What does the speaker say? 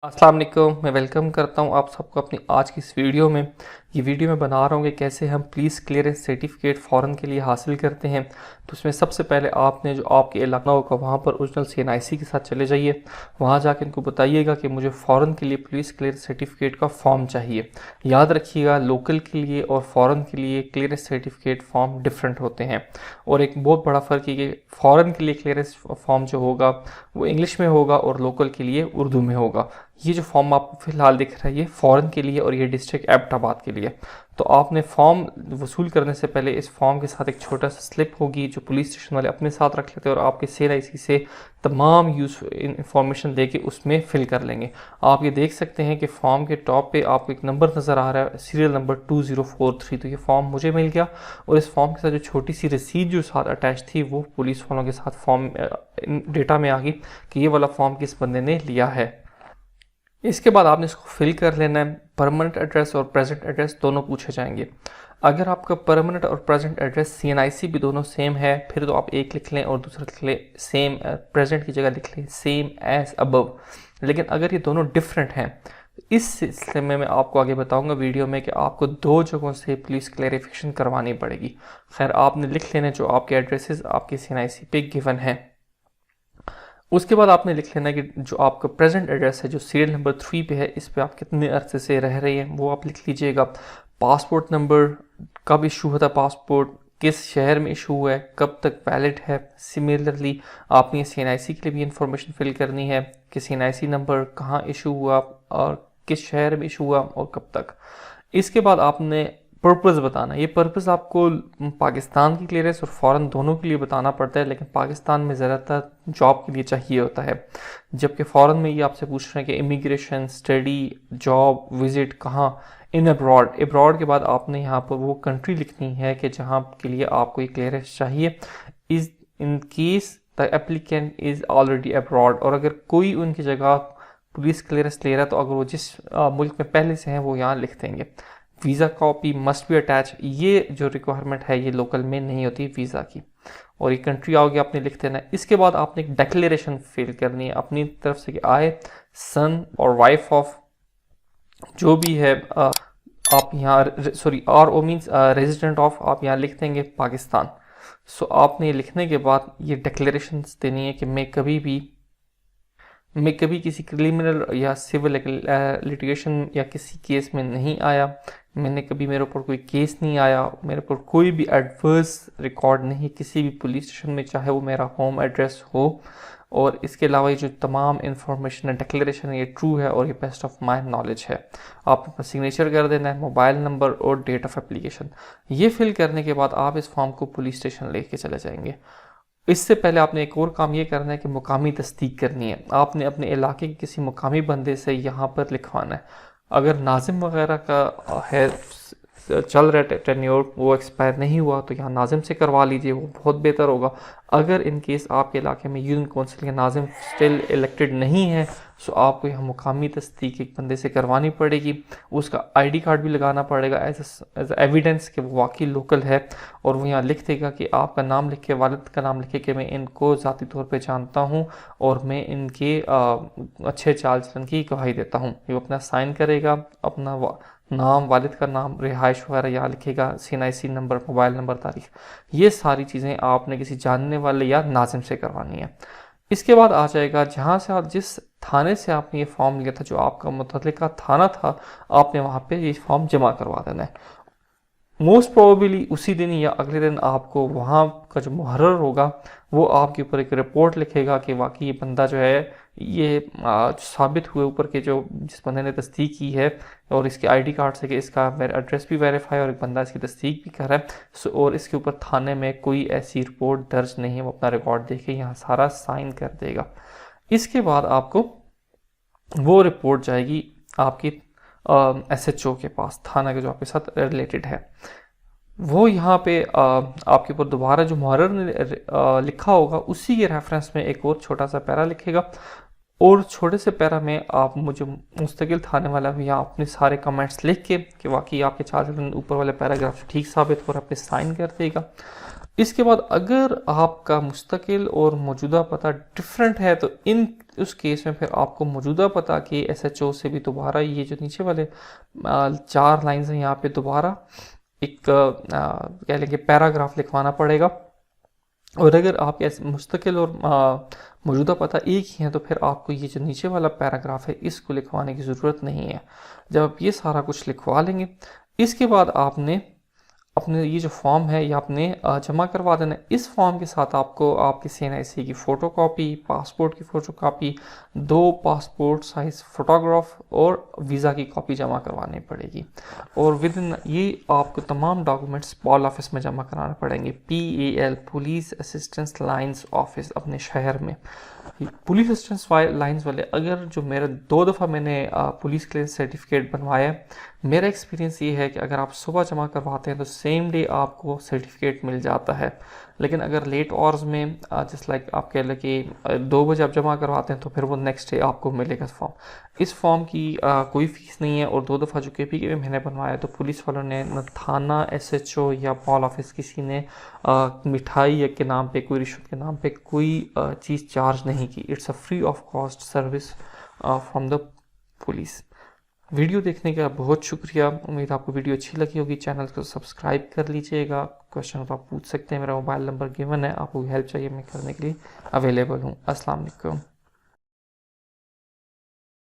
अस्सलाम वालेकुम। मैं वेलकम करता हूं आप सबको अपनी आज की इस वीडियो में। ये वीडियो मैं बना रहा हूं कि कैसे हम पुलिस क्लियरेंस सर्टिफिकेट फ़ौरन के लिए हासिल करते हैं। तो उसमें सबसे पहले आपने जो आपके इलाका होगा वहां पर ओरिजिनल CNIC के साथ चले जाइए। वहां जाकर इनको बताइएगा कि मुझे फ़ौरन के लिए पुलिस क्लियरेंस सर्टिफिकेट का फॉर्म चाहिए। याद रखिएगा, लोकल के लिए और फ़ौरन के लिए क्लियरेंस सर्टिफिकेट फॉर्म डिफरेंट होते हैं। और एक बहुत बड़ा फ़र्क है कि फ़ौरन के लिए क्लियरेंस फॉर्म जो होगा वो इंग्लिश में होगा और लोकल के लिए उर्दू में होगा। ये जो फॉर्म आपको फिलहाल दिख रहा है ये फ़ौरन के लिए और ये डिस्ट्रिक्ट एबटाबाद के लिए। तो आपने फॉर्म वसूल करने से पहले इस फॉर्म के साथ एक छोटा सा स्लिप होगी जो पुलिस स्टेशन वाले अपने साथ रख लेते हैं और आपके CNIC से तमाम यूज इंफॉर्मेशन लेके उसमें फिल कर लेंगे। आप ये देख सकते हैं कि फॉर्म के टॉप पे आपको एक नंबर नज़र आ रहा है, सीरियल नंबर 2043। तो ये फॉर्म मुझे मिल गया और इस फॉर्म के साथ जो छोटी सी रसीद जो साथ अटैच थी वो पुलिस वालों के साथ फॉर्म डेटा में आ गई कि ये वाला फॉर्म किस बंदे ने लिया है। इसके बाद आपने इसको फिल कर लेना है। परमानेंट एड्रेस और प्रेजेंट एड्रेस दोनों पूछे जाएंगे। अगर आपका परमानेंट और प्रेजेंट एड्रेस CNIC भी दोनों सेम है फिर तो आप एक लिख लें और दूसरा लिख लें सेम, प्रेजेंट की जगह लिख लें सेम एज अबव। लेकिन अगर ये दोनों डिफरेंट हैं इस सिलसिले में मैं आपको आगे बताऊंगा वीडियो में कि आपको दो जगहों से पुलिस क्लैरिफिकेशन करवानी पड़ेगी। खैर, आपने लिख लेना जो आपके एड्रेसेस आपके CNIC पे गिवन है। उसके बाद आपने लिख लेना कि जो आपका प्रेजेंट एड्रेस है जो सीरियल नंबर 3 पे है इस पे आप कितने अरसे से रह रहे हैं वो आप लिख लीजिएगा। पासपोर्ट नंबर, कब इशू होता है पासपोर्ट, किस शहर में इशू हुआ है, कब तक वैलिड है। सिमिलरली आपने CNIC के लिए भी इंफॉर्मेशन फिल करनी है कि CNIC नंबर कहाँ इशू हुआ और किस शहर में इशू हुआ और कब तक। इसके बाद आपने पर्पज़ बताना। ये पर्पज़ आपको पाकिस्तान की क्लियरेंस और फ़ौरन दोनों के लिए बताना पड़ता है, लेकिन पाकिस्तान में ज़्यादातर जॉब के लिए चाहिए होता है, जबकि फ़ौरन में ये आपसे पूछ रहे हैं कि इमिग्रेशन, स्टडी, जॉब, विज़िट कहाँ, इन अब्रॉड। अब्रॉड के बाद आपने यहाँ पर वो कंट्री लिखनी है कि जहाँ के लिए आपको ये क्लियरेंस चाहिए। Is in case the applicant is already abroad. और अगर कोई उनकी जगह पुलिस क्लियरेंस ले रहा है तो अगर वो जिस मुल्क में पहले से हैं वो यहाँ लिख देंगे। Visa copy must be attach. ये जो रिक्वायरमेंट है ये लोकल में नहीं होती वीज़ा की। और ये कंट्री आओगे आपने लिख देना है। इसके बाद आपने एक डिक्लेरेशन फिल करनी है अपनी तरफ से कि आई सन और वाइफ ऑफ जो भी है आप यहाँ sorry R O means resident of आप यहाँ लिख देंगे पाकिस्तान। सो आपने ये लिखने के बाद ये डिक्लेरेशन देनी है कि मैं कभी किसी क्रिमिनल या सिविल लिटिगेशन या किसी केस में नहीं आया। मैंने कभी, मेरे ऊपर कोई केस नहीं आया, मेरे ऊपर कोई भी एडवर्स रिकॉर्ड नहीं किसी भी पुलिस स्टेशन में, चाहे वो मेरा होम एड्रेस हो। और इसके अलावा ये जो तमाम इंफॉर्मेशन है डिक्लेरेशन है ये ट्रू है और ये बेस्ट ऑफ माई नॉलेज है। आप अपना सिग्नेचर कर देना है, मोबाइल नंबर और डेट ऑफ एप्लीकेशन। ये फिल करने के बाद आप इस फॉर्म को पुलिस स्टेशन लेके चले जाएंगे। इससे पहले आपने एक और काम ये करना है कि मुकामी तस्दीक करनी है। आपने अपने इलाके के किसी मुकामी बंदे से यहाँ पर लिखवाना है। अगर नाजिम वगैरह का है चल रहा है टेन्योर, वो एक्सपायर नहीं हुआ तो यहाँ नाजिम से करवा लीजिए, वो बहुत बेहतर होगा। अगर इन केस आपके इलाके में यूनियन कौंसिल के नाजिम स्टिल इलेक्टेड नहीं है सो आपको यहाँ मुकामी तस्दीक एक बंदे से करवानी पड़ेगी। उसका ID कार्ड भी लगाना पड़ेगा एज एविडेंस कि वो वाकई लोकल है। और वो यहाँ लिख देगा कि आपका नाम लिख के, वालिद का नाम लिखे कि मैं इनको ज़ाती तौर पे जानता हूँ और मैं इनके अच्छे चाल चलन की गवाही देता हूँ। ये अपना साइन करेगा, अपना नाम, वालिद का नाम, रिहाइश वगैरह यहाँ लिखेगा, CNIC नंबर, मोबाइल नंबर, तारीख। ये सारी चीज़ें आपने किसी जानने वाले या नाजिम से करवानी है। इसके बाद आ जाएगा जहाँ से आप, जिस थाने से आपने ये फॉर्म लिया था, जो आपका मुतल्लिका थाना था, आपने वहाँ पे ये फॉर्म जमा करवा देना है। मोस्ट प्रोबेबली उसी दिन या अगले दिन आपको वहाँ का जो मुहर्रर होगा वो आपके ऊपर एक रिपोर्ट लिखेगा कि वाकई ये बंदा जो है ये साबित हुए ऊपर के जो जिस बंदे ने तस्दीक की है और इसके ID कार्ड से कि इसका मेरा एड्रेस भी वेरीफाई और एक बंदा इसकी तस्दीक भी कर रहा है। और इसके ऊपर थाने में कोई ऐसी रिपोर्ट दर्ज नहीं है। वो अपना रिकॉर्ड देख के यहाँ सारा साइन कर देगा। इसके बाद आपको वो रिपोर्ट जाएगी आपकी SHO के पास, थाना के जो आपके साथ रिलेटेड है। वो यहाँ पे आपके ऊपर दोबारा जो मुहर्रर ने लिखा होगा उसी के रेफरेंस में एक और छोटा सा पैरा लिखेगा और छोटे से पैरा में आप मुझे मुस्तकिल थाने वाला भी यहाँ अपने सारे कमेंट्स लिख के कि वाकई आपके चार्ज ऊपर वाले पैराग्राफ ठीक साबित हो रहा है, अपने साइन कर देगा। इसके बाद अगर आपका मुस्तकिल और मौजूदा पता डिफरेंट है तो उस केस में फिर आपको मौजूदा पता के SHO से भी दोबारा ये जो नीचे वाले 4 लाइन्स हैं यहाँ पे दोबारा एक कह लेंगे पैराग्राफ लिखवाना पड़ेगा। और अगर आपके मुस्तकिल और मौजूदा पता एक ही है तो फिर आपको ये जो नीचे वाला पैराग्राफ है इसको लिखवाने की ज़रूरत नहीं है। जब आप ये सारा कुछ लिखवा लेंगे इसके बाद आपने अपने ये जो फॉर्म है ये आपने जमा करवा देना है। इस फॉर्म के साथ आपको आपके CNIC की फ़ोटोकॉपी, पासपोर्ट की फ़ोटोकॉपी, 2 पासपोर्ट साइज़ फ़ोटोग्राफ और वीज़ा की कॉपी जमा करवानी पड़ेगी। और विद इन ये आपको तमाम डॉक्यूमेंट्स पॉल ऑफिस में जमा कराने पड़ेंगे। PAL police assistance lines office अपने शहर में। पुलिस असिस्टेंस लाइंस वाले अगर जो मेरा 2 दफ़ा मैंने पुलिस क्लियरेंस सर्टिफिकेट बनवाया है, मेरा एक्सपीरियंस ये है कि अगर आप सुबह जमा करवाते हैं तो सेम डे आपको सर्टिफिकेट मिल जाता है। लेकिन अगर लेट आवर्स में जस्ट लाइक आप कह लें कि 2 बजे आप जमा करवाते हैं तो फिर वो नेक्स्ट डे आपको मिलेगा फॉर्म। इस फॉर्म की कोई फ़ीस नहीं है। और 2 दफ़ा जो KPK में मैंने बनवाया तो पुलिस वालों ने न थाना, SHO या पॉल ऑफिस किसी ने मिठाई या के नाम पे, कोई रिश्वत के नाम पे कोई चीज़ चार्ज नहीं की। It's a free of cost service from the police. Video देखने का बहुत शुक्रिया। उम्मीद आपको वीडियो अच्छी लगी होगी। चैनल को सब्सक्राइब कर लीजिएगा। क्वेश्चन तो आप पूछ सकते हैं, मेरा मोबाइल नंबर गिवन है, आपको हेल्प चाहिए मैं करने के लिए अवेलेबल हूँ। अस्सलाम वालेकुम।